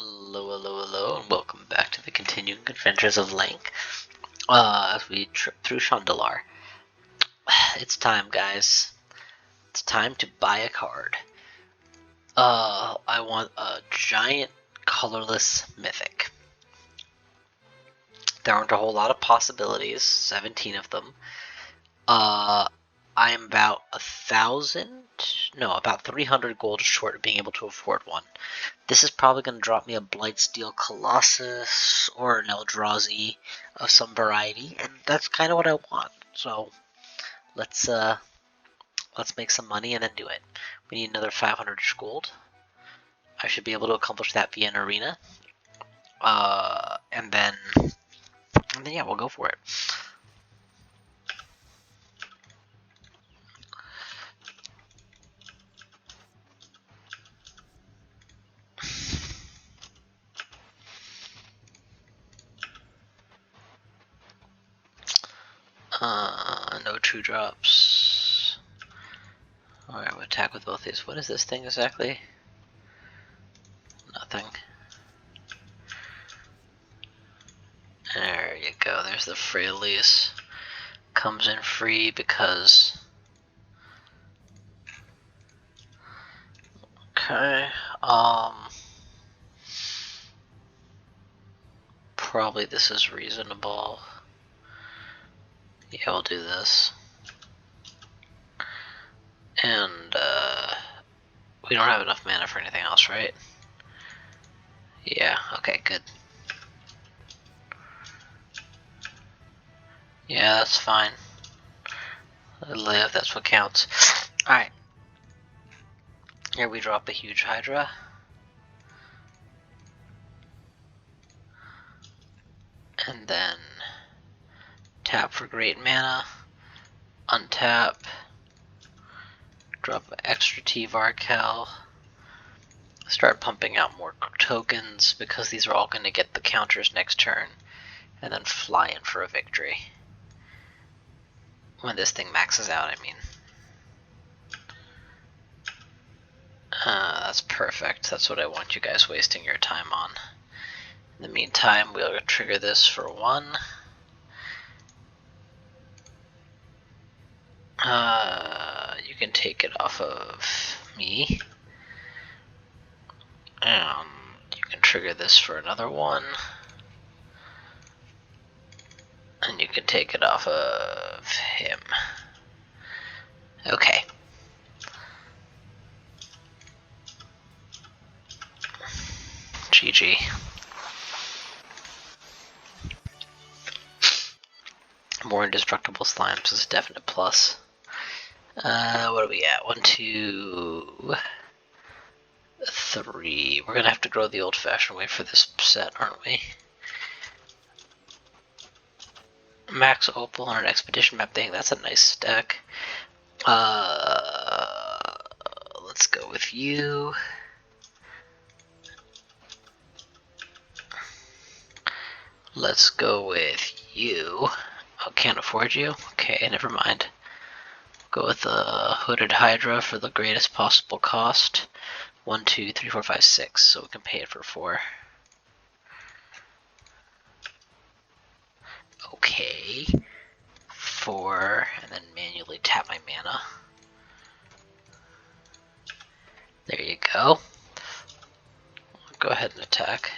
Hello, and welcome back to the continuing adventures of Lainkk. As we trip through Shandalar. It's time, guys. It's time to buy a card. I want a giant, colorless mythic. There aren't a whole lot of possibilities, 17 of them. I'm about 300 gold short of being able to afford one. This is probably going to drop me a Blightsteel Colossus or an Eldrazi of some variety, and that's kind of what I want. So let's make some money and then do it. We need another 500 gold. I should be able to accomplish that via an arena, and then yeah, we'll go for it. No 2-drops. Alright, we'll attack with both these. What is this thing exactly? Nothing. There you go, there's the Frailties. Comes in free because... Okay, probably this is reasonable. Yeah, we'll do this. And, we don't have enough mana for anything else, right? Yeah, okay, good. Yeah, that's fine. I live, that's what counts. Alright. Here we drop a huge Hydra. And then tap for great mana. Untap. Drop an extra T-Varkel. Start pumping out more tokens because these are all going to get the counters next turn. And then fly in for a victory. When this thing maxes out, I mean. That's perfect. That's what I want you guys wasting your time on. In the meantime, we'll trigger this for 1. You can take it off of me. You can trigger this for another 1. And you can take it off of him. Okay. GG. More indestructible slimes is a definite plus. What are we at? 1, 2, 3. We're gonna have to grow the old-fashioned way for this set, aren't we? Max Opal on an expedition map thing. That's a nice deck. Let's go with you. Let's go with you. Oh, can't afford you? Okay, never mind. Go with the Hooded Hydra for the greatest possible cost. 1, 2, 3, 4, 5, 6, so we can pay it for 4. Okay. 4, and then manually tap my mana. There you go. Go ahead and attack.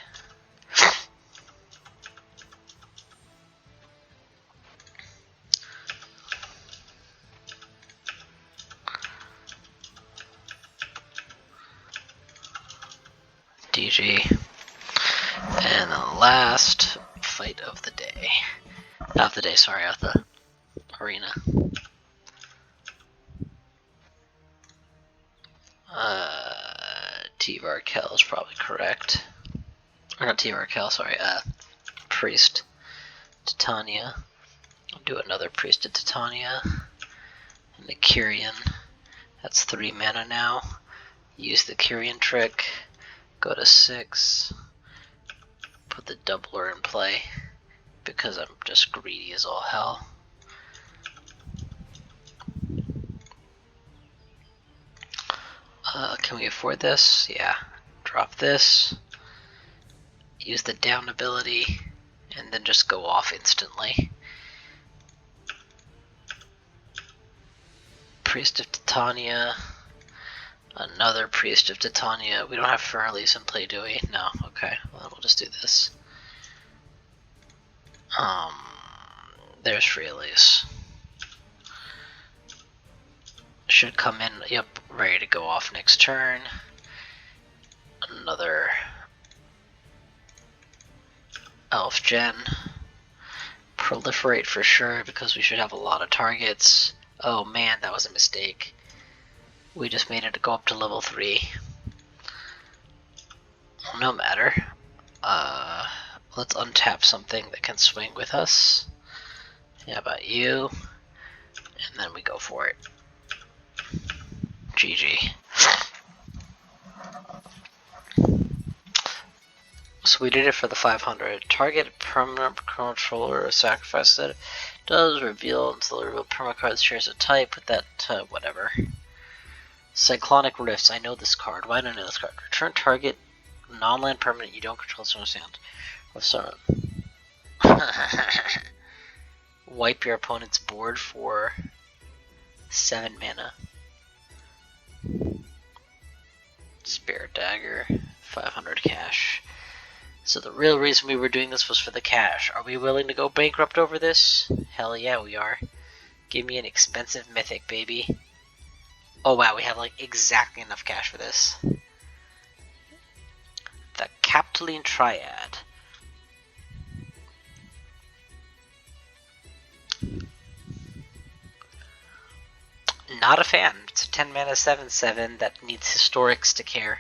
DG. And the last fight of the day. Not of the day, sorry, of the arena. T-Varkel is probably correct. Or not T-Varkel, sorry, Priest Titania. I'll do another Priest of Titania. And the Kyrian. That's 3 mana now. Use the Kyrian trick. Go to 6. Put the doubler in play. Because I'm just greedy as all hell. Can we afford this? Yeah. Drop this. use the down ability, and then just go off instantly. Priest of Titania, another Priest of Titania. We don't have Furleys in play, do we? No, okay, well, we'll just do this. There's Furleys. Should come in, yep, ready to go off next turn. Another Elf Gen. Proliferate for sure, because we should have a lot of targets. Oh man, that was a mistake. We just made it to go up to level 3. No matter. Let's untap something that can swing with us. How about you? And then we go for it. GG. So we did it for the 500. Target permanent controller sacrifice that does reveal until the reveal permacard shares a type. Put that to whatever. Cyclonic Rifts. I know this card. Why don't I know this card? Return target non-land permanent you don't control sound. Sorry. Wipe your opponent's board for 7 mana. Spirit Dagger. 500 cash. So the real reason we were doing this was for the cash. Are we willing to go bankrupt over this? Hell yeah, we are. Give me an expensive mythic, baby. Oh wow, we have like exactly enough cash for this. The Capitoline Triad. Not a fan. It's a 10 mana 7/7 that needs historics to care.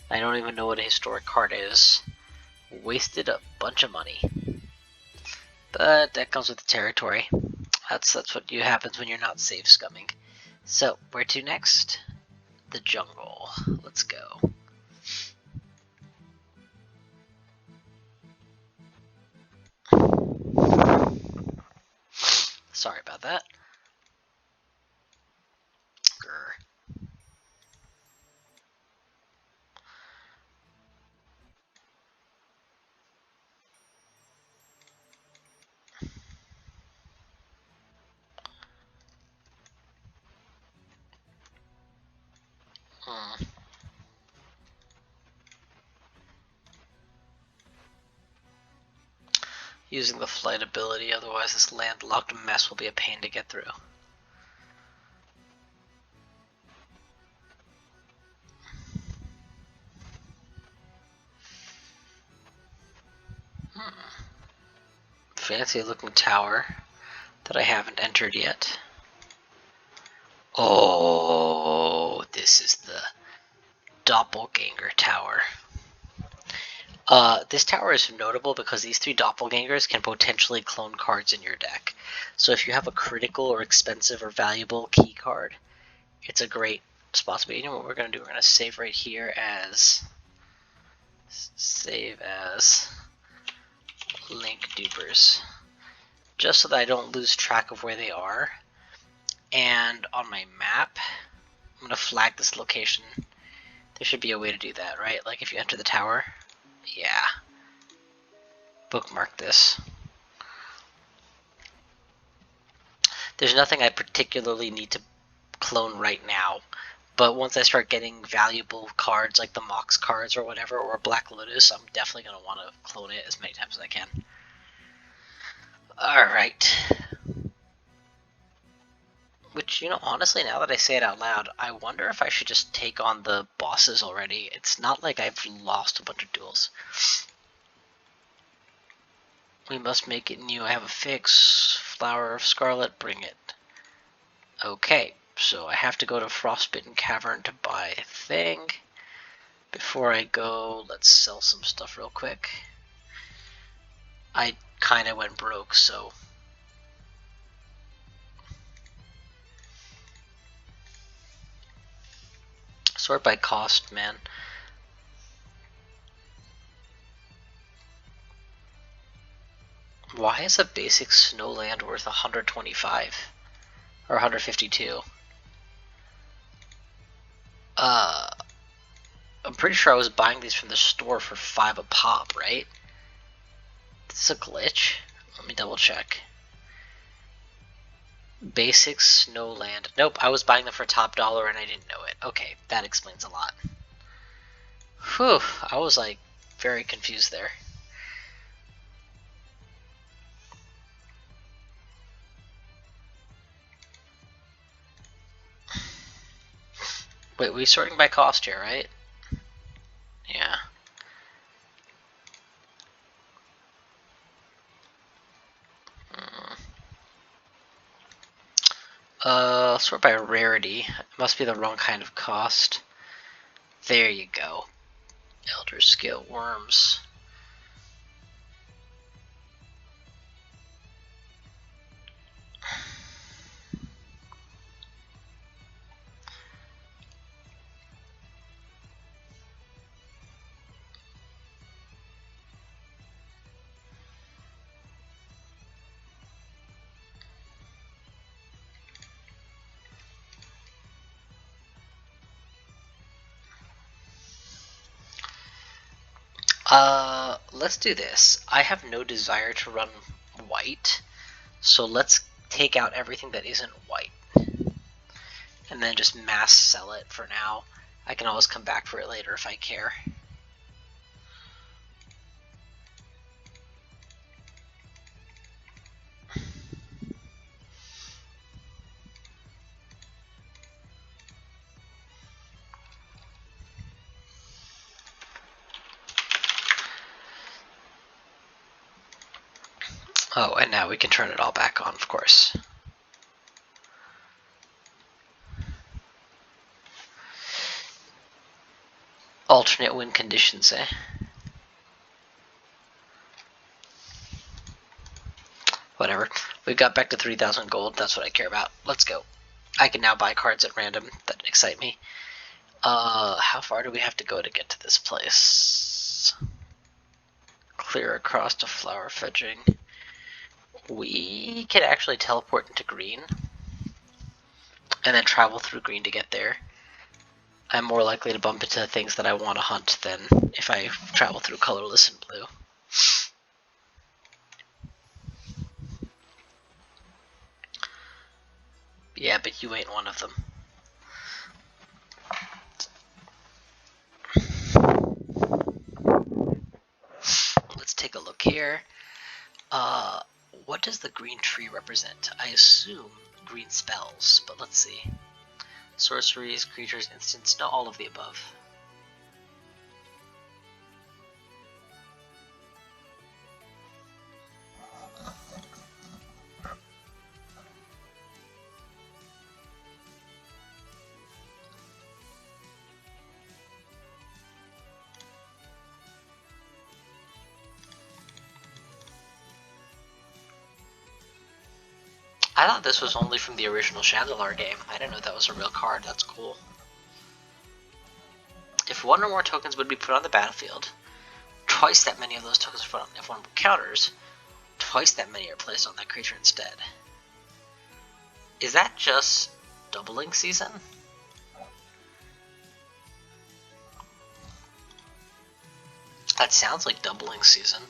I don't even know what a historic card is. Wasted a bunch of money. But that comes with the territory. That's what happens when you're not save scumming. So, where to next? The jungle. Let's go. Sorry about that. Grr. Using the flight ability, otherwise this landlocked mess will be a pain to get through. Fancy looking tower that I haven't entered yet. Oh, this is the Doppelganger Tower. This tower is notable because these 3 Doppelgangers can potentially clone cards in your deck. So if you have a critical or expensive or valuable key card, it's a great spot to be. You know what we're going to do? We're going to save right here as... Save as... Lainkk dupers. Just so that I don't lose track of where they are. And on my map, I'm going to flag this location. There should be a way to do that, right? Like if you enter the tower... Yeah. Bookmark this. There's nothing I particularly need to clone right now, but once I start getting valuable cards like the Mox cards or whatever, or Black Lotus, I'm definitely going to want to clone it as many times as I can. Alright. Which, you know, honestly, now that I say it out loud, I wonder if I should just take on the bosses already. It's not like I've lost a bunch of duels. We must make it new. I have a fix. Flower of Scarlet, bring it. Okay, so I have to go to Frostbitten Cavern to buy a thing. Before I go, let's sell some stuff real quick. I kind of went broke, so... Sort by cost, man. Why is a basic snowland worth 125? Or 152? I'm pretty sure I was buying these from the store for $5 a pop, right? This is a glitch. Let me double check. Basic Snowland. Nope, I was buying them for top dollar and I didn't know it. Okay, that explains a lot. Whew, I was like very confused there. Wait, we sorting by cost here, right? Yeah. Sort by rarity. It must be the wrong kind of cost. There you go. Elder Scale Worms. Let's do this. I have no desire to run white, so let's take out everything that isn't white. And then just mass sell it for now. I can always come back for it later if I care. Oh, and now we can turn it all back on, of course. Alternate win conditions, eh? Whatever. We got back to 3,000 gold. That's what I care about. Let's go. I can now buy cards at random that excite me. How far do we have to go to get to this place? Clear across to flower fetching. We can actually teleport into green and then travel through green to get there. I'm more likely to bump into things that I want to hunt than if I travel through colorless and blue. Yeah, but you ain't one of them. Let's take a look here. What does the green tree represent? I assume green spells, but let's see. Sorceries, creatures, instants, no, all of the above. I thought this was only from the original Shandalar game. I didn't know that was a real card. That's cool. If one or more tokens would be put on the battlefield, twice that many of those tokens are put on if one counters, twice that many are placed on that creature instead. Is that just doubling season? That sounds like doubling season.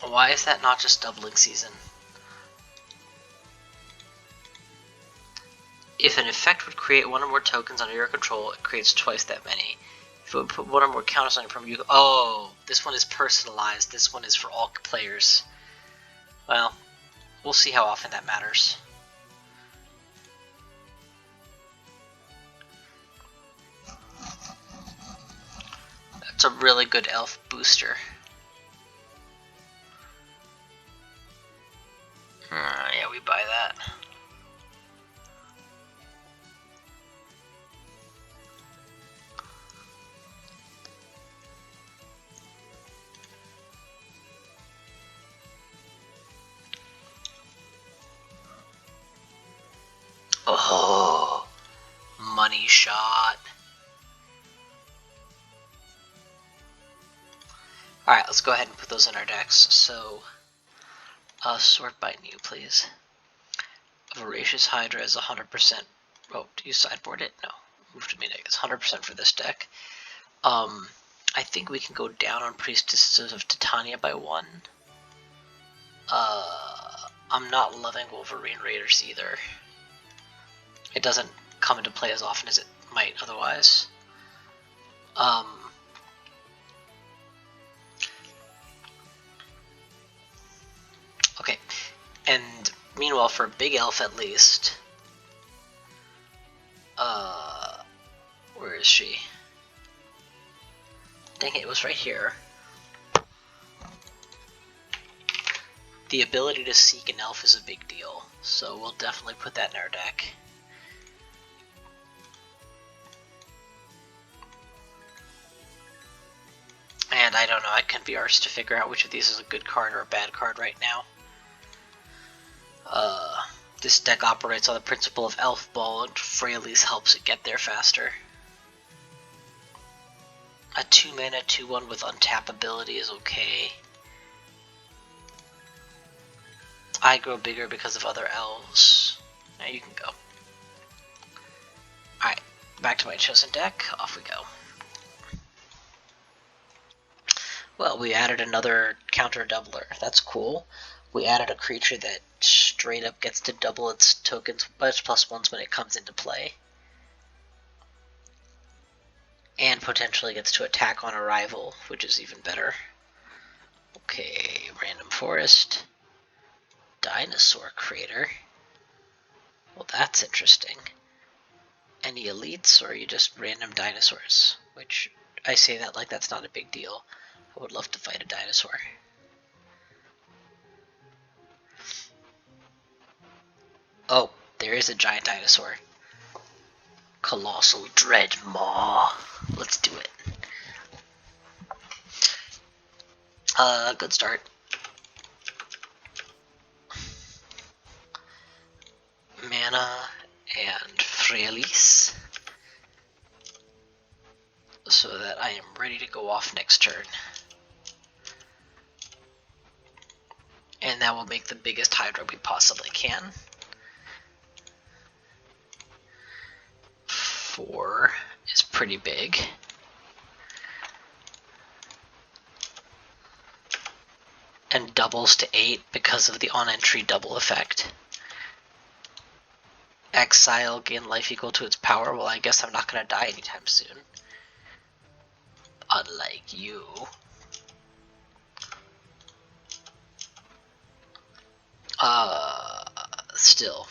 Why is that not just doubling season? If an effect would create one or more tokens under your control, it creates twice that many. If it would put one or more counters on it from you... Oh, this one is personalized. This one is for all players. Well, we'll see how often that matters. That's a really good elf booster. Yeah, we buy that. Oh, money shot. Alright, let's go ahead and put those in our decks. So, sort by new, please. Voracious Hydra is 100%. Oh, do you sideboard it? No. Move to Munich. It's 100% for this deck. I think we can go down on Priestesses of Titania by 1. I'm not loving Wolverine Raiders either. It doesn't come into play as often as it might otherwise. Okay, and meanwhile for Big Elf at least, where is she? Dang it, it was right here. The ability to seek an elf is a big deal, so we'll definitely put that in our deck. And I don't know, I couldn't be arsed to figure out which of these is a good card or a bad card right now. This deck operates on the principle of Elf Ball, and Freyalise helps it get there faster. A 2-mana 2/1 with untap ability is okay. I grow bigger because of other elves. Now you can go. Alright, back to my chosen deck. Off we go. Well, we added another counter doubler. That's cool. We added a creature that straight up gets to double its tokens, its +1s when it comes into play. And potentially gets to attack on arrival, which is even better. Okay, random forest. Dinosaur Crater. Well, that's interesting. Any elites, or are you just random dinosaurs? Which, I say that like that's not a big deal. I would love to fight a dinosaur. Oh, there is a giant dinosaur. Colossal Dreadmaw. Let's do it. Good start. Mana and Freyalise, so that I am ready to go off next turn. And that will make the biggest Hydra we possibly can. 4 is pretty big. And doubles to 8 because of the on-entry double effect. Exile, gain life equal to its power. Well, I guess I'm not going to die anytime soon. Unlike you. Still,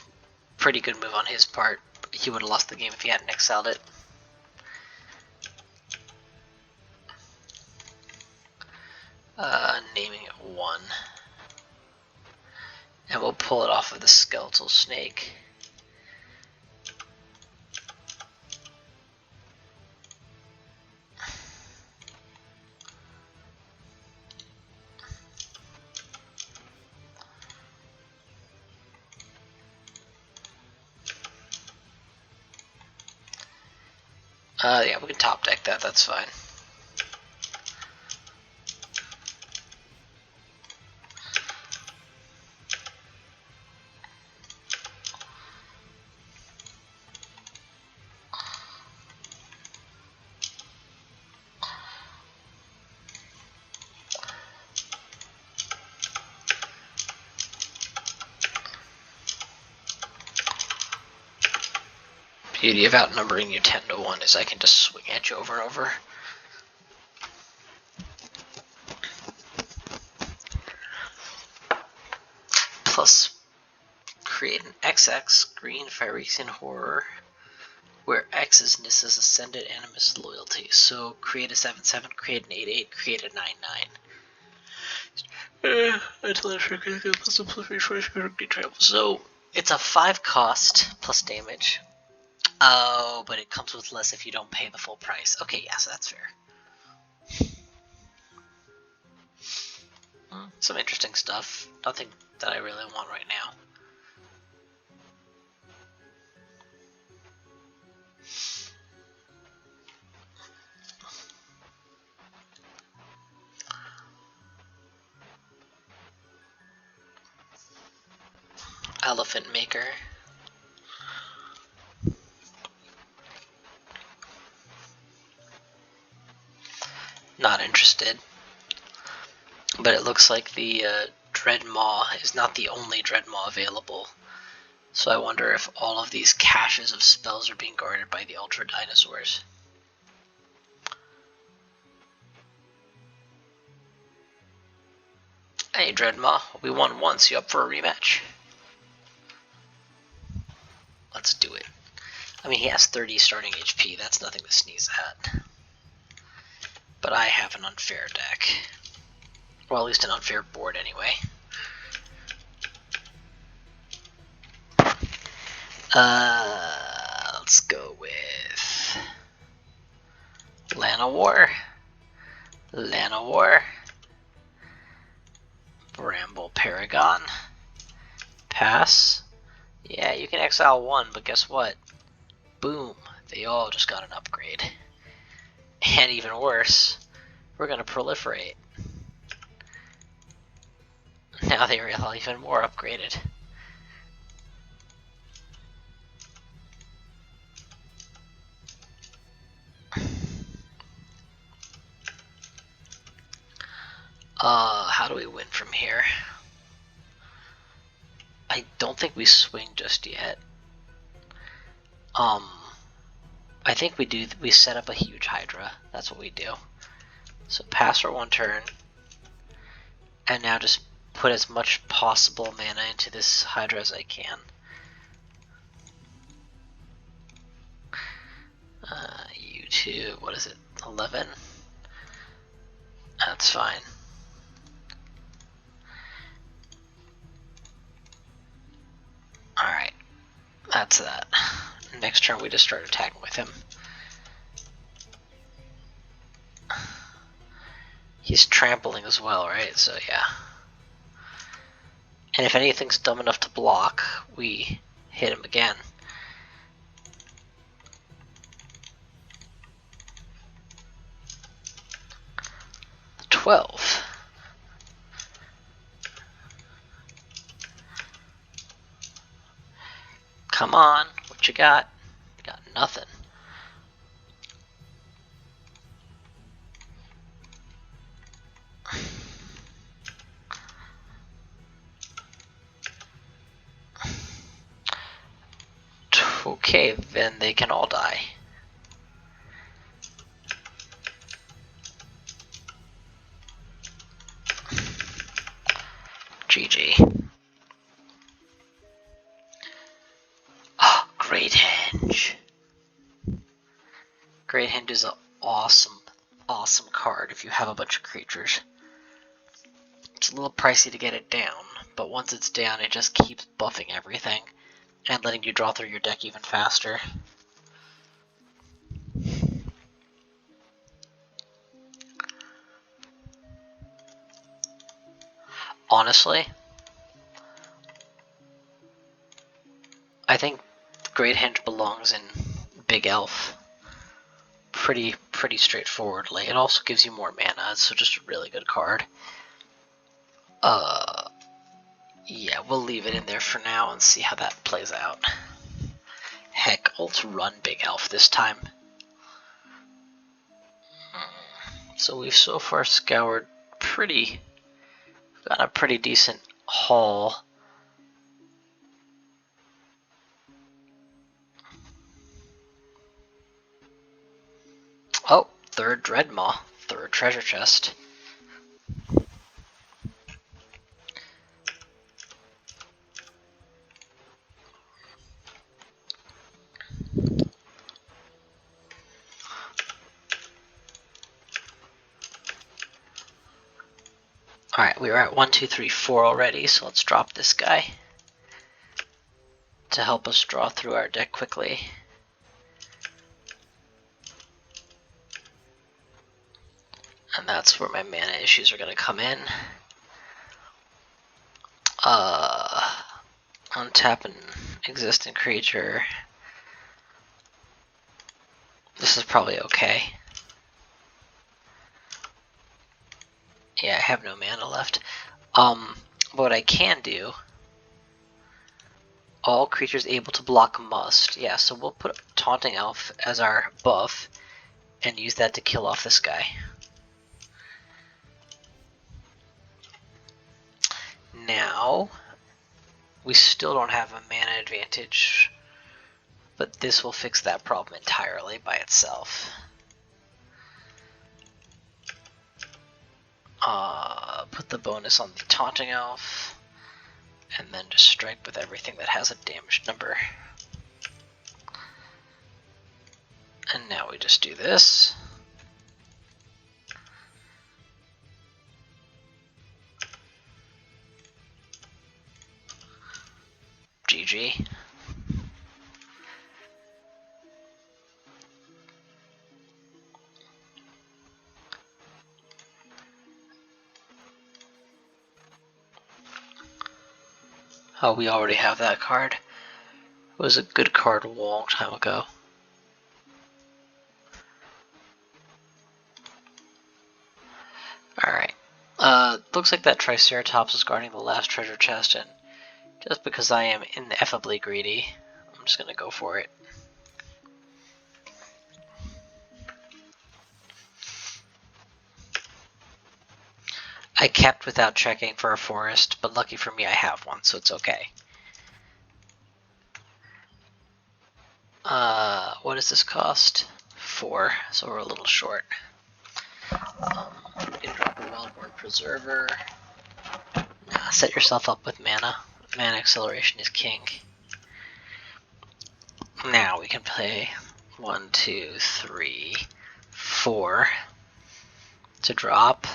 pretty good move on his part. He would have lost the game if he hadn't exiled it. Naming it 1. And we'll pull it off of the Skeletal Snake. Yeah, we can top deck that, that's fine. Beauty of outnumbering you 10-1 is I can just swing at you over and over. Plus, create an XX green Phyrexian Horror, where X is Nissa's Ascendant Animus Loyalty. So create a 7/7, create an 8/8, create a 9/9. So it's a 5 cost plus damage. Oh, but it comes with less if you don't pay the full price. Okay, yeah, so that's fair. Some interesting stuff. Nothing that I really want right now. Elephant Maker. Not interested. But it looks like the Dread Maw is not the only Dread Maw available. So I wonder if all of these caches of spells are being guarded by the Ultra Dinosaurs. Hey Dreadmaw, we won once, you up for a rematch? Let's do it. I mean, he has 30 starting HP, that's nothing to sneeze at. But I have an unfair deck. Well, at least an unfair board anyway. Let's go with Llanowar, Bramble Paragon, pass. Yeah, you can exile one, but guess what? Boom, they all just got an upgrade. And even worse, we're gonna proliferate. Now they are even more upgraded. How do we win from here? I don't think we swing just yet. I think we set up a huge Hydra. That's what we do. So pass for one turn. And now just put as much possible mana into this Hydra as I can. U2, what is it? 11? That's fine. Alright, that's that. Next turn we just start attacking with him. He's trampling as well, right? So yeah. And if anything's dumb enough to block, we hit him again. $12. Come on, what you got? Got nothing. Okay, then they can all die. GG. Oh, Great Henge. Great Henge is an awesome card if you have a bunch of creatures. It's a little pricey to get it down, but once it's down, it just keeps buffing everything and letting you draw through your deck even faster. Honestly, I think Great Henge belongs in Big Elf. Pretty straightforwardly. It also gives you more mana, so just a really good card. Yeah, we'll leave it in there for now and see how that plays out. Heck, let's run Big Elf this time. So we've so far scoured got a pretty decent haul. Oh, third Dreadmaw, third treasure chest. Alright, we were at 1, 2, 3, 4 already, so let's drop this guy to help us draw through our deck quickly. And that's where my mana issues are going to come in. Untap an existing creature. This is probably okay. Yeah, I have no mana left. What I can do, all creatures able to block must. Yeah, so we'll put Taunting Elf as our buff and use that to kill off this guy. now, we still don't have a mana advantage, but this will fix that problem entirely by itself. Put the bonus on the Taunting Elf, and then just strike with everything that has a damage number. And now we just do this. GG. Oh, we already have that card. It was a good card a long time ago. Alright. Looks like that Triceratops is guarding the last treasure chest, and just because I am ineffably greedy, I'm just gonna go for it. I kept without checking for a forest, but lucky for me I have one, so it's okay. What does this cost? 4, so we're a little short. You can drop a Wildborn Preserver. Nah, set yourself up with mana. Mana acceleration is king. Now we can play 1, 2, 3, 4 to drop.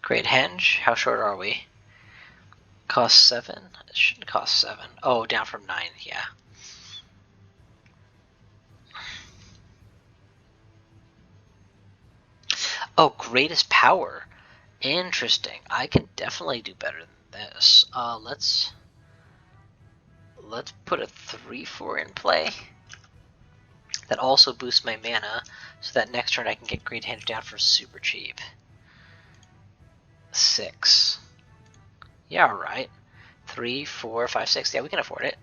Great Henge. How short are we? Cost 7? It shouldn't cost 7. Oh, down from 9, yeah. Oh, greatest power. Interesting. I can definitely do better than this. Let's put a 3/4 in play. That also boosts my mana, so that next turn I can get Great Henge down for super cheap. 6. Yeah, right. 3, 4, 5, 6. Yeah, we can afford it.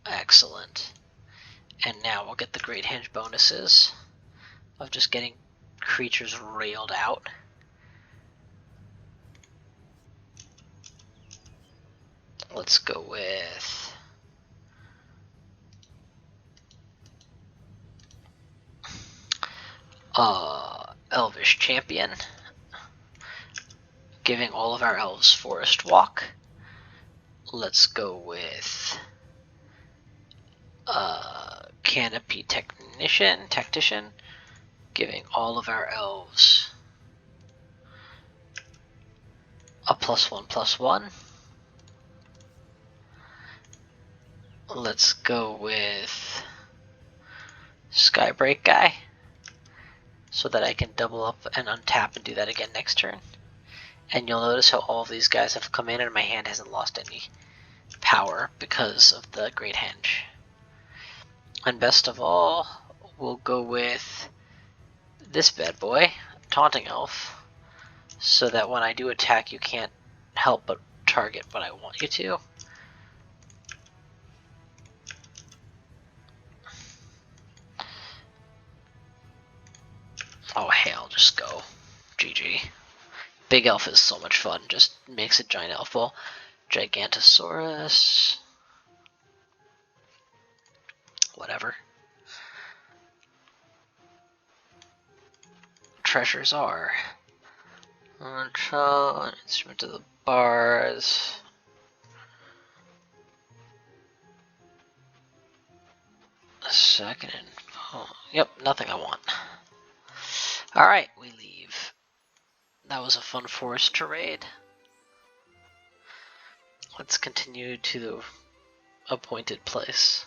Excellent. And now we'll get the Great Henge bonuses of just getting creatures railed out. Let's go with Elvish Champion, giving all of our elves Forest Walk. Let's go with Canopy Tactician, giving all of our elves a +1/+1. Let's go with Skybreak guy, so that I can double up and untap and do that again next turn. And you'll notice how all of these guys have come in and my hand hasn't lost any power because of the Great Henge. And best of all, we'll go with this bad boy, Taunting Elf, so that when I do attack you can't help but target what I want you to. Oh hey, I'll just go. GG. Big Elf is so much fun, just makes a giant elf ball. Gigantosaurus. Whatever. Treasures are an instrument of the bars. A second. Oh, yep, nothing I want. Alright, we leave. That was a fun forest to raid. Let's continue to the appointed place.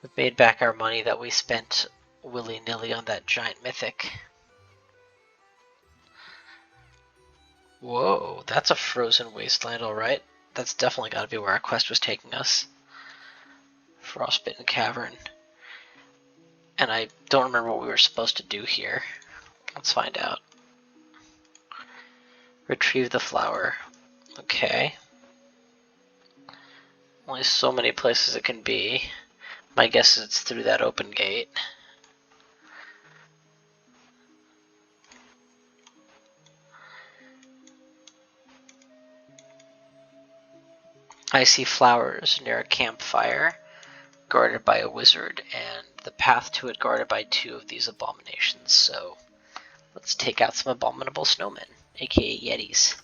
We've made back our money that we spent willy-nilly on that giant mythic. Whoa, that's a frozen wasteland, alright. That's definitely got to be where our quest was taking us. Frostbitten Cavern. And I don't remember what we were supposed to do here. Let's find out. Retrieve the flower. Okay. Only so many places it can be. My guess is it's through that open gate. I see flowers near a campfire, guarded by a wizard, and the path to it guarded by 2 of these abominations. So let's take out some abominable snowmen, aka yetis.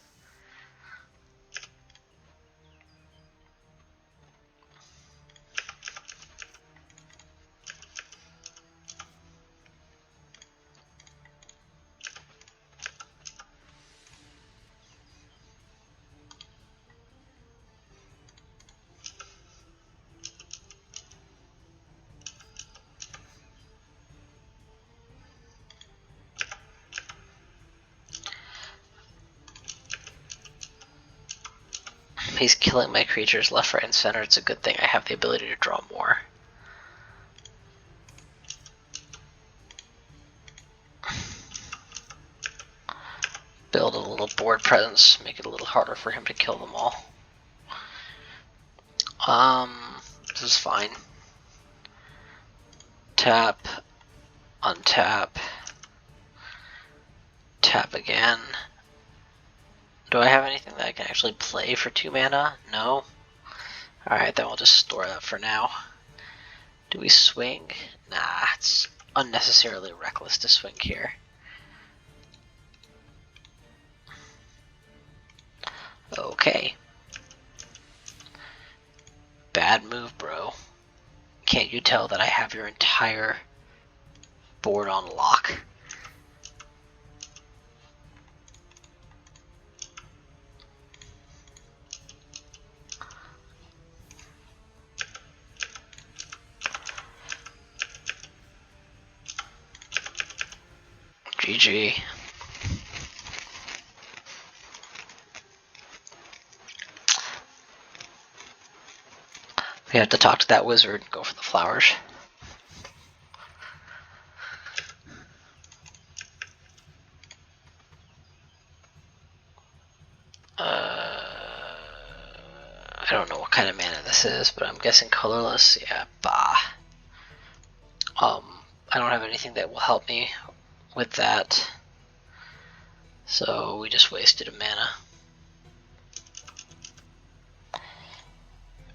He's killing my creatures left, right, and center. It's a good thing I have the ability to draw more. Build a little board presence, make it a little harder for him to kill them all. This is fine. Tap, untap, tap again. Do I have anything that I can actually play for 2 mana? No? Alright, then we'll just store that for now. Do we swing? Nah, it's unnecessarily reckless to swing here. Okay. Bad move, bro. Can't you tell that I have your entire board on lock? GG. We have to talk to that wizard and go for the flowers. I don't know what kind of mana this is, but I'm guessing colorless. Yeah, bah. I don't have anything that will help me with that. So we just wasted a mana,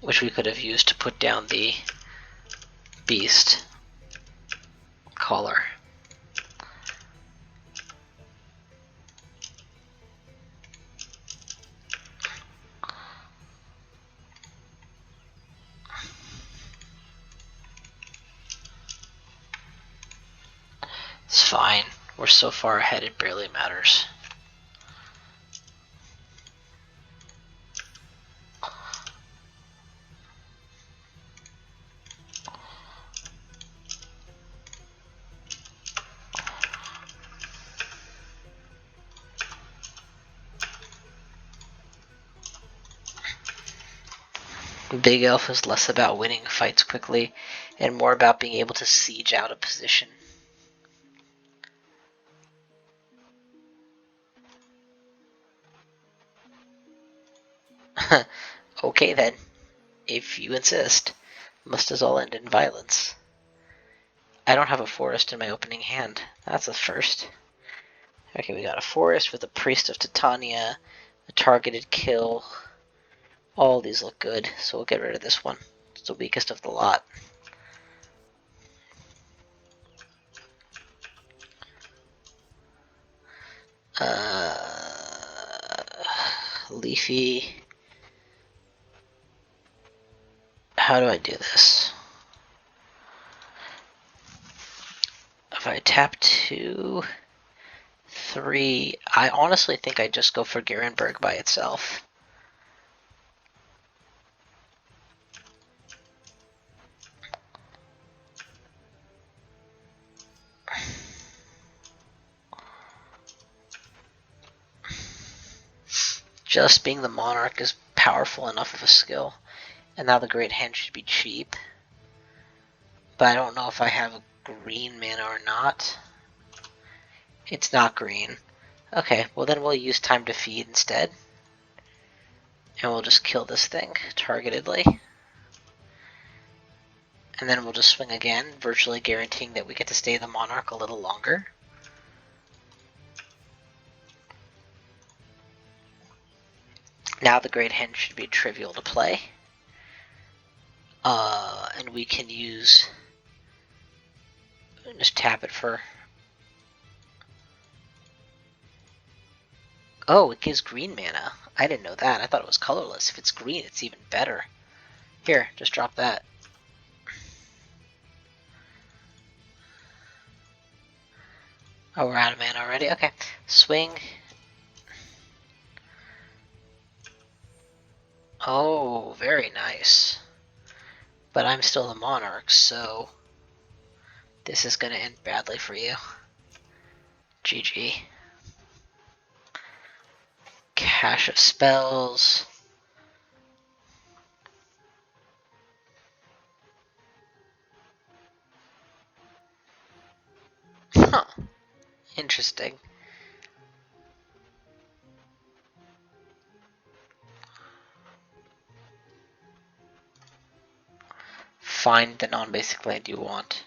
which we could have used to put down the beast collar. It's fine. We're so far ahead it barely matters. Big Elf is less about winning fights quickly and more about being able to siege out a position. Okay then, if you insist. Must as all end in violence. I don't have a forest in my opening hand. That's a first. Okay, we got a forest with a Priest of Titania, a targeted kill. All these look good, so we'll get rid of this one. It's the weakest of the lot. Leafy. How do I do this? If I tap 2, 3, I honestly think I just go for Garenberg by itself. Just being the Monarch is powerful enough of a skill. And now the Great Hand should be cheap. But I don't know if I have a green mana or not. It's not green. Okay, well then we'll use Time to Feed instead. And we'll just kill this thing targetedly. And then we'll just swing again, virtually guaranteeing that we get to stay the Monarch a little longer. Now the Great Hen should be trivial to play. And we can just tap it for... Oh, it gives green mana. I didn't know that. I thought it was colorless. If it's green, it's even better. Here, just drop that. Oh, we're out of mana already? Okay. Swing. Oh, very nice. But I'm still the Monarch, so this is going to end badly for you. GG. Cache of Spells. Huh. Interesting. Find the non-basic land you want.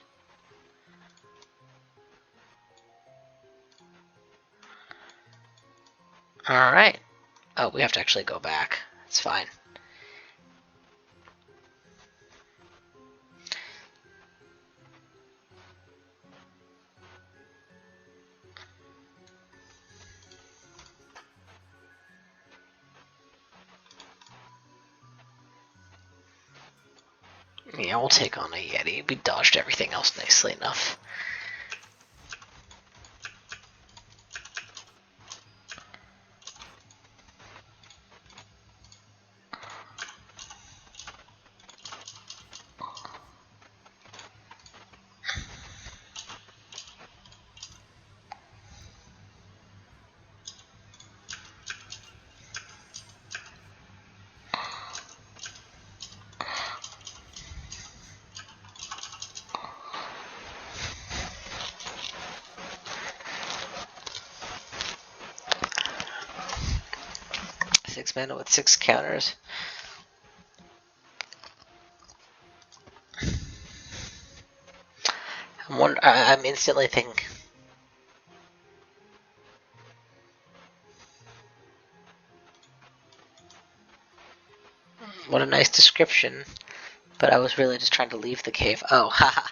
Alright. Oh, we have to actually go back. It's fine. Yeah, we'll take on a Yeti. We dodged everything else nicely enough. Six mana with 6 counters. I'm instantly thinking. What a nice description. But I was really just trying to leave the cave. Oh, haha.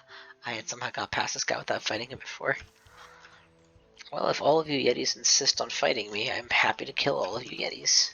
I had somehow got past this guy without fighting him before. Well, if all of you Yetis insist on fighting me, I'm happy to kill all of you Yetis.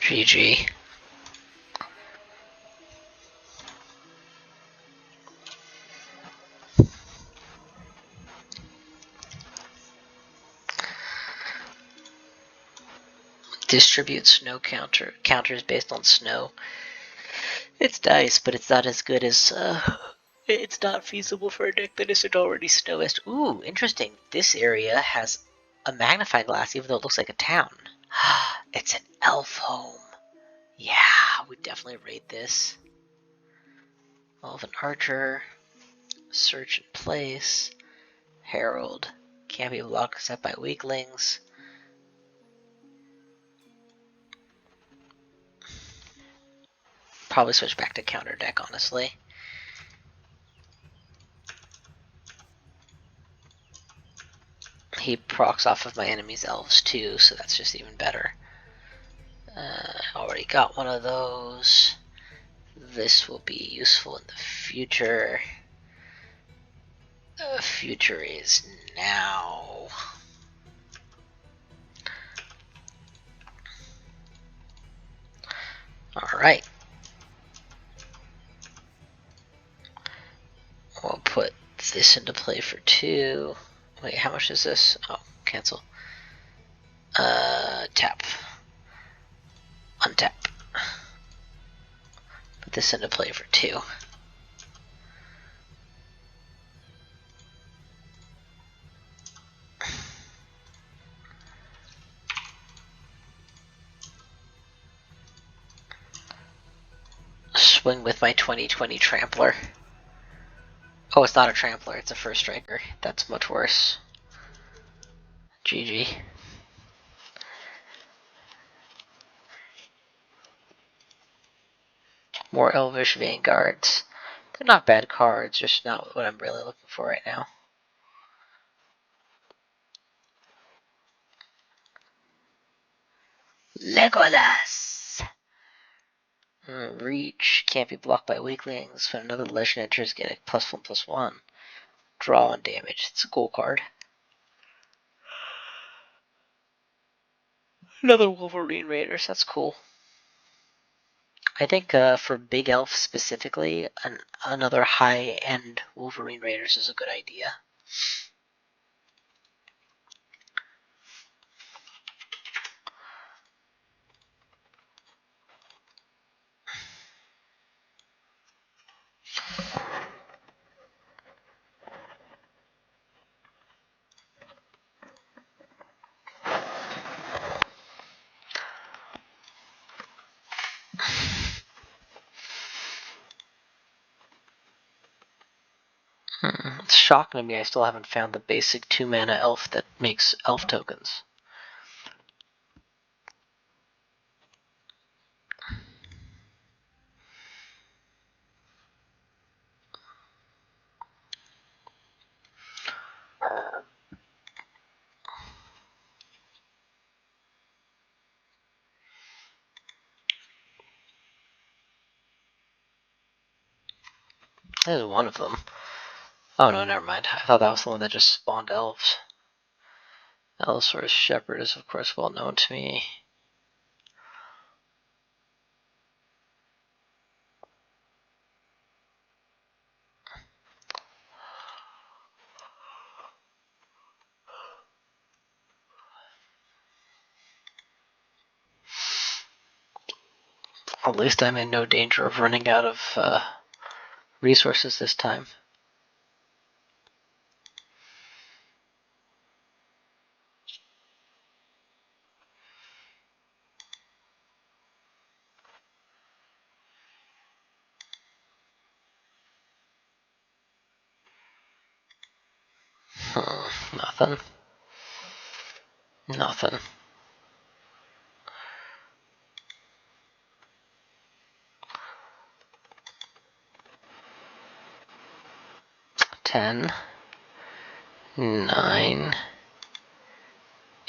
GG. Distribute snow counters based on snow. It's nice, but it's not as good as it's not feasible for a deck that isn't already snowist. Ooh, interesting. This area has a magnifying glass, even though it looks like a town. It's an elf home. Yeah, we definitely raid this. Elven Archer, Search in Place, Herald, can't be blocked except by weaklings. Probably switch back to counter deck, honestly. He procs off of my enemy's elves too, so that's just even better. Already got one of those. This will be useful in the future. The future is now. Alright. We'll put this into play for 2. Wait, how much is this? Oh, cancel. Tap. Untap. Put this into play for 2. swing with my 2020 Trampler. Oh, it's not a Trampler, it's a First Striker. That's much worse. GG. More Elvish Vanguards. They're not bad cards, just not what I'm really looking for right now. Legolas! Reach. Can't be blocked by weaklings. When another legend enters, get a +1/+1. Draw and damage. It's a cool card. Another Wolverine Raiders. That's cool. I think for Big Elf specifically, another high-end Wolverine Raiders is a good idea. It's shocking to me I still haven't found the basic 2-mana elf that makes elf tokens. There's one of them. Oh no, never mind. I thought that was the one that just spawned elves. Allosaurus Shepherd is of course well known to me. At least I'm in no danger of running out of resources this time. Nothing. Nothing. Ten. 9.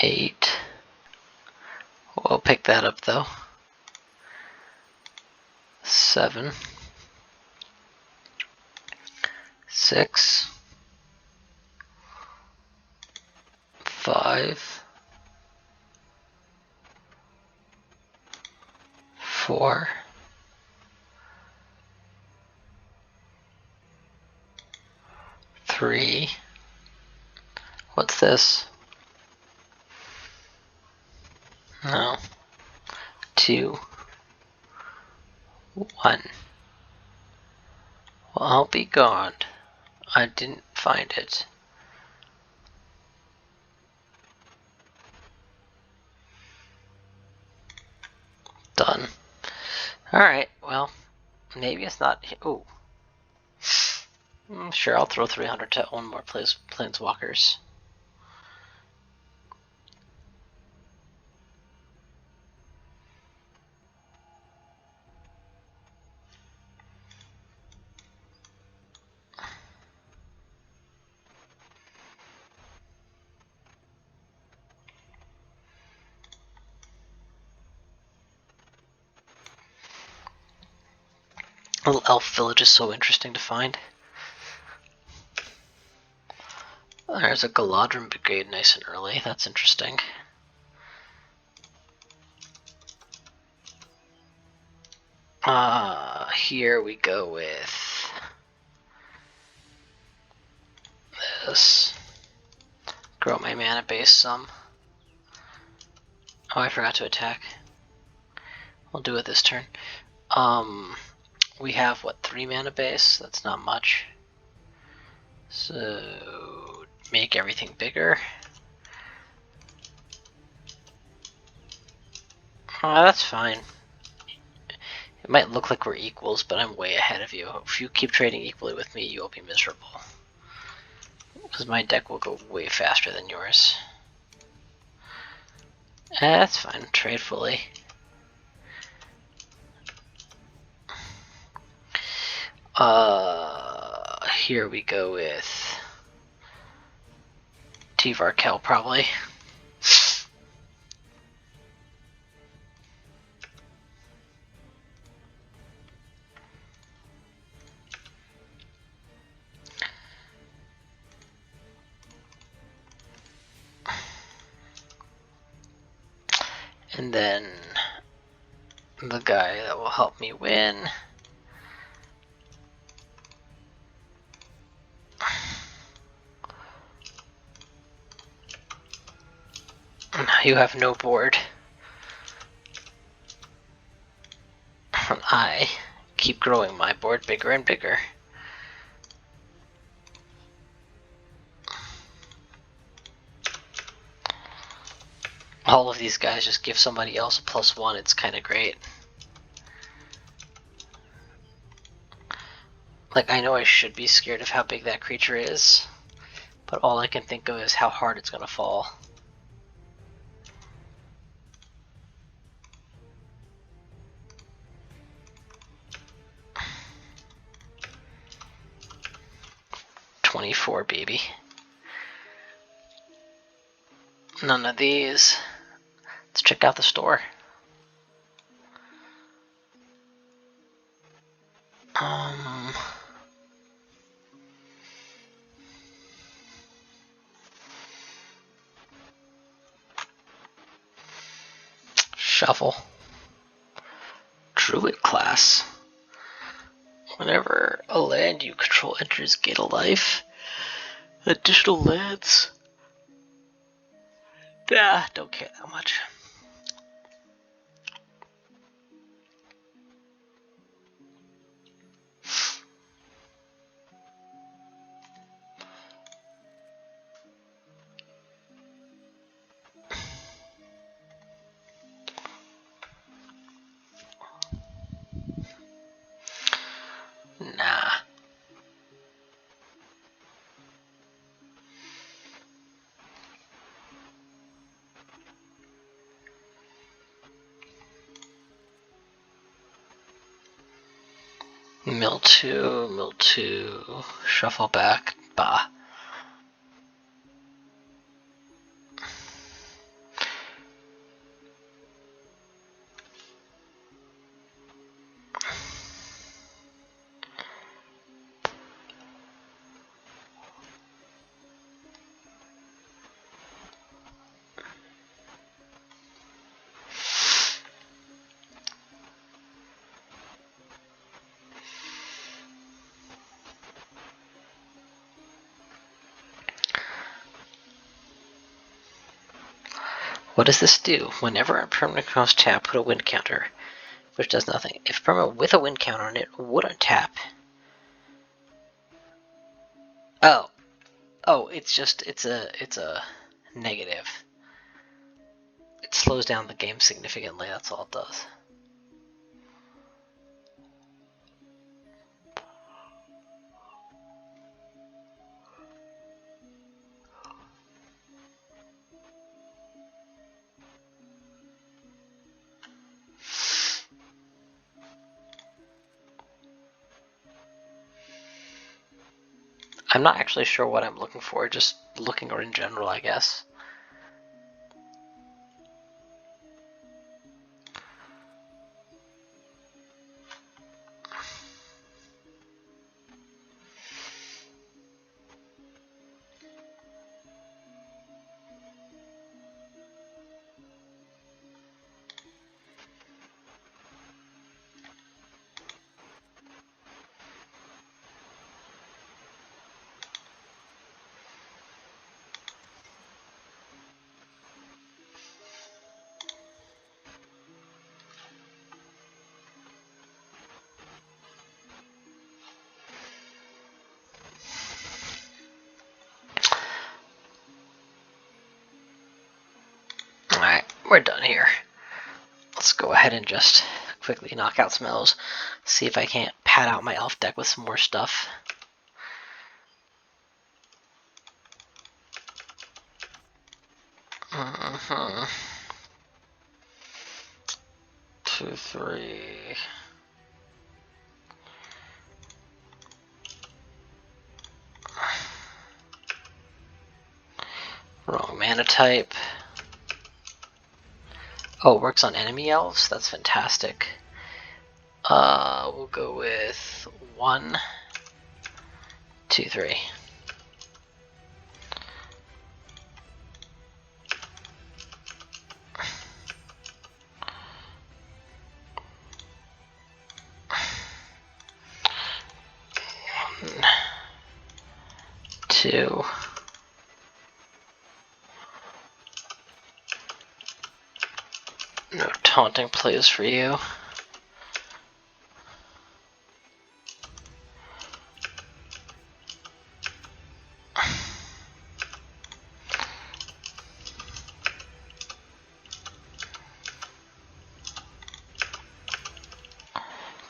8. We'll pick that up though. 7. 6. 5. 4. 3. What's this? No. 2. 1. Well, I'll be gone. I didn't find it. Done. Alright, well, maybe it's not. Oh. Sure, I'll throw 300 to own more planeswalkers. Little elf village is so interesting to find. There's a Galadrim Brigade nice and early. That's interesting. Here we go with this. Grow my mana base some. Oh, I forgot to attack. I'll do it this turn. We have, what, 3 mana base? That's not much. So, make everything bigger. Oh, that's fine. It might look like we're equals, but I'm way ahead of you. If you keep trading equally with me, you will be miserable. Because my deck will go way faster than yours. That's fine. Trade fully. Here we go with T-Varkel probably. And then the guy that will help me win. You have no board. I keep growing my board bigger and bigger. All of these guys just give somebody else a +1. It's kind of great. Like, I know I should be scared of how big that creature is, but all I can think of is how hard it's going to fall. $24, baby. None of these. Let's check out the store. Shuffle. Druid class. Whenever a land you control enters Gate of Life, additional lands. Don't care that much. Nah. Mill 2, shuffle back, bah. What does this do? Whenever a permanent comes tap, put a win counter, which does nothing. If permanent with a win counter on it would untap. Oh, it's a negative. It slows down the game significantly, that's all it does. I'm not actually sure what I'm looking for, just looking in general, I guess. Alright, we're done here. Let's go ahead and just quickly knock out some elves. See if I can't pad out my elf deck with some more stuff. Mm-hmm. 2, 3. Wrong mana type. Oh, it works on enemy elves? That's fantastic. We'll go with 1, 2, 3. Two. No taunting plays for you.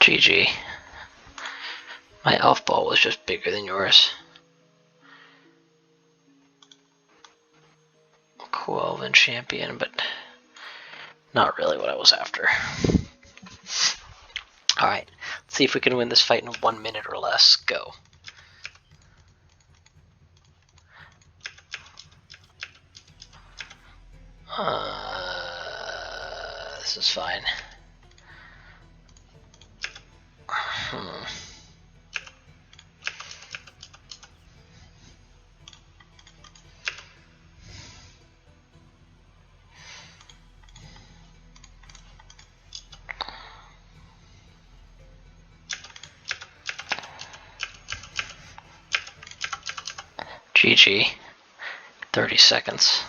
GG. My elf ball was just bigger than yours. Cool elven champion, but not really what I was after. Alright, let's see if we can win this fight in 1 minute or less. Go. This is fine. GG. 30 seconds.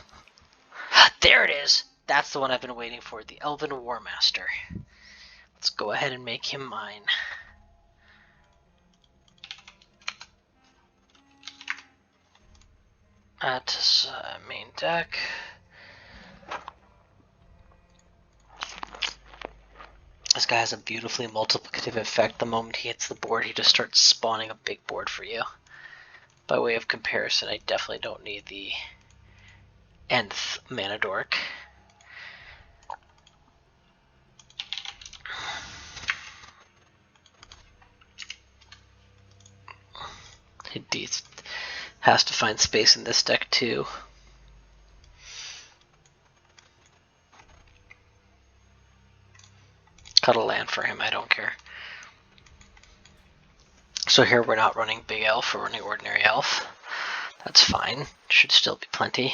There it is! That's the one I've been waiting for, the Elven War Master. Let's go ahead and make him mine. Add to main deck. This guy has a beautifully multiplicative effect. The moment he hits the board, he just starts spawning a big board for you. By way of comparison, I definitely don't need the nth mana dork. He has to find space in this deck too. Cut a land for him, I don't care. So here we're not running big elf, we're running ordinary elf. That's fine, should still be plenty.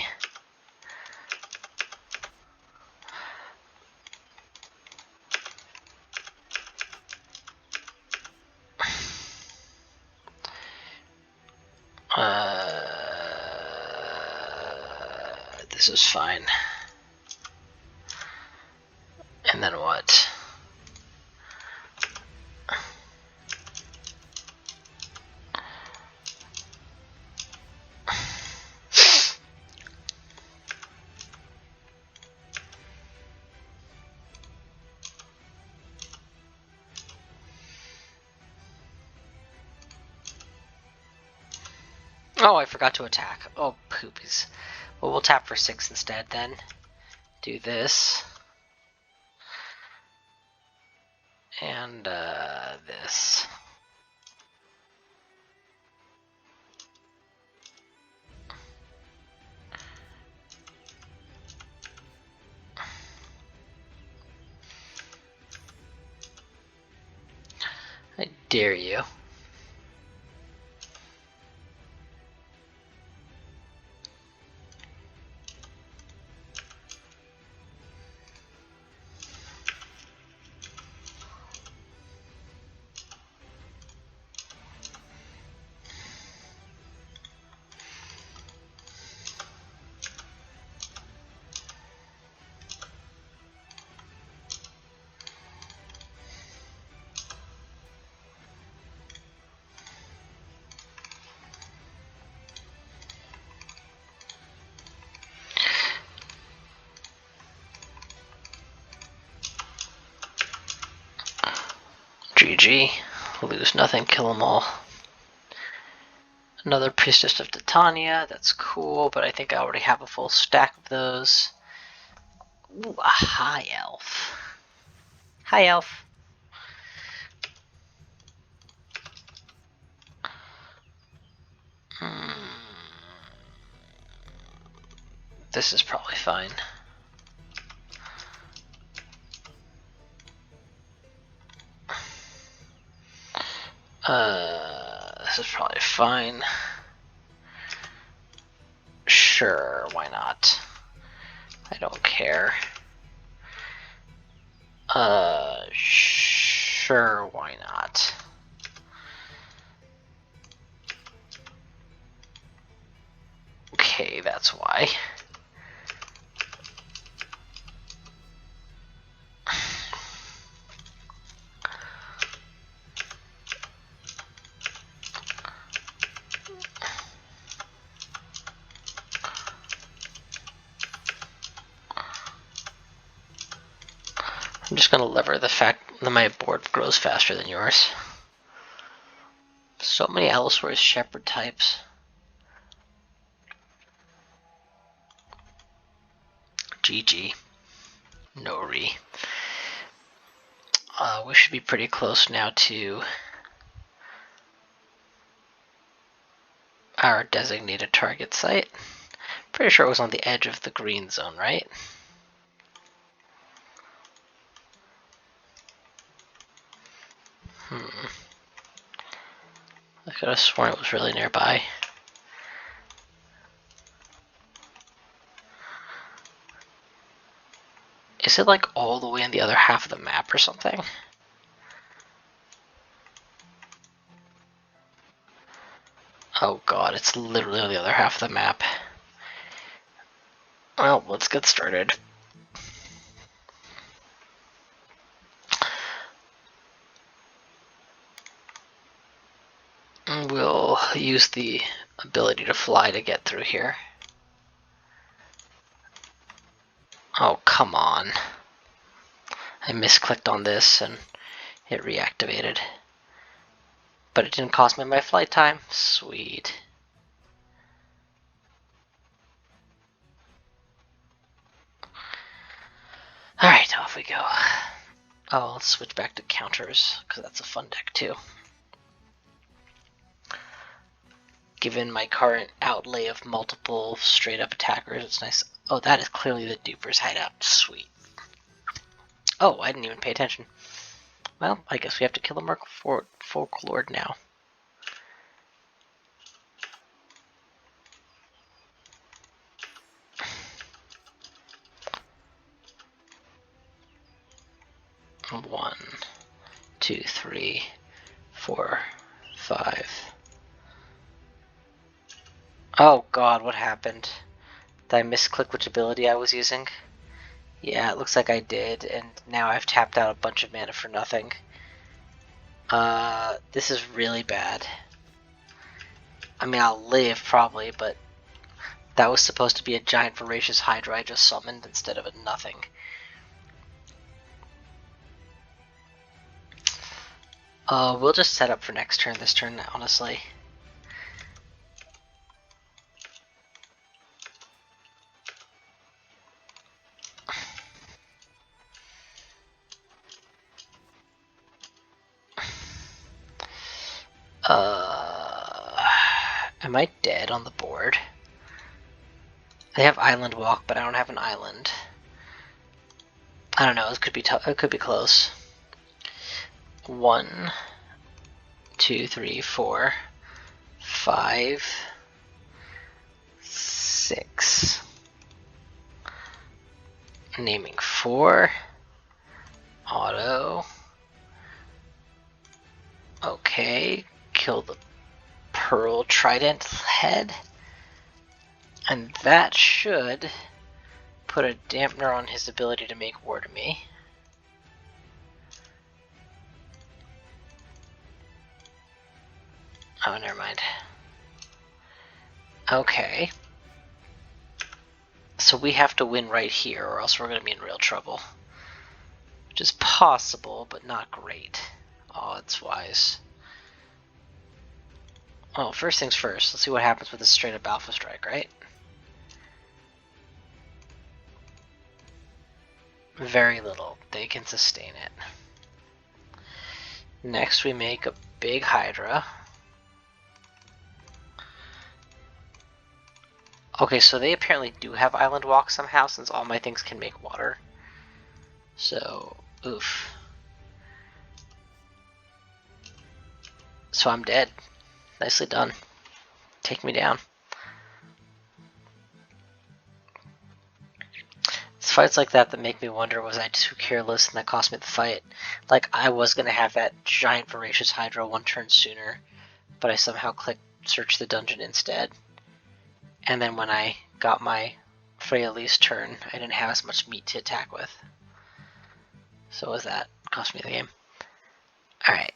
This is fine. And then what? Oh, I forgot to attack. Oh, poopies. Well, we'll tap for 6 instead then. Do this. And this. I dare you. GG. Lose nothing, kill them all. Another Priestess of Titania, that's cool, but I think I already have a full stack of those. Ooh, a High Elf. Hi, Elf. This is probably fine. This is probably fine. Sure, why not? I don't care. Sure, why not? Okay, that's why. I'm just gonna lever the fact that my board grows faster than yours. So many Elsewhere's Shepherd types. GG. No re. We should be pretty close now to our designated target site. Pretty sure it was on the edge of the green zone, right? I could have sworn it was really nearby. Is it like all the way on the other half of the map or something? Oh god, it's literally on the other half of the map. Well, let's get started. We'll use the ability to fly to get through here. Oh, come on. I misclicked on this and it reactivated. But it didn't cost me my flight time. Sweet. Alright, off we go. Oh, let's switch back to counters, because that's a fun deck too. Given my current outlay of multiple straight-up attackers, it's nice. Oh, that is clearly the Duper's hideout. Sweet. Oh, I didn't even pay attention. Well, I guess we have to kill the Folklord now. One, 2, 3, 4, 5. Oh god, what happened? Did I misclick which ability I was using? Yeah, it looks like I did, and now I've tapped out a bunch of mana for nothing. This is really bad. I mean, I'll live, probably, but that was supposed to be a giant voracious Hydra I just summoned instead of a nothing. We'll just set up for next turn this turn, honestly. Am I dead on the board? They have Island Walk, but I don't have an island. I don't know, it could be it could be close. 1, 2, 3, 4, 5, 6. Naming 4. Auto. Okay, kill the Pearl Trident head. And that should put a dampener on his ability to make war to me. Oh, never mind. Okay. So we have to win right here, or else we're going to be in real trouble. Which is possible, but not great. Oh, that's wise. Well, first things first, let's see what happens with a straight up Alpha Strike, right? Very little. They can sustain it. Next we make a big Hydra. Okay, so they apparently do have Island Walk somehow, since all my things can make water. So, oof. So I'm dead. Nicely done. Take me down. It's fights like that that make me wonder, was I too careless and that cost me the fight? Like, I was going to have that giant voracious Hydra one turn sooner, but I somehow clicked search the dungeon instead. And then when I got my Freyalise turn, I didn't have as much meat to attack with. So was that. Cost me the game. Alright.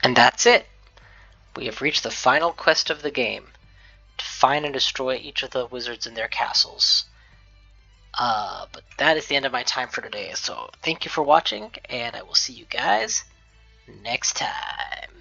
And that's it. We have reached the final quest of the game, to find and destroy each of the wizards in their castles. But that is the end of my time for today, so thank you for watching, and I will see you guys next time.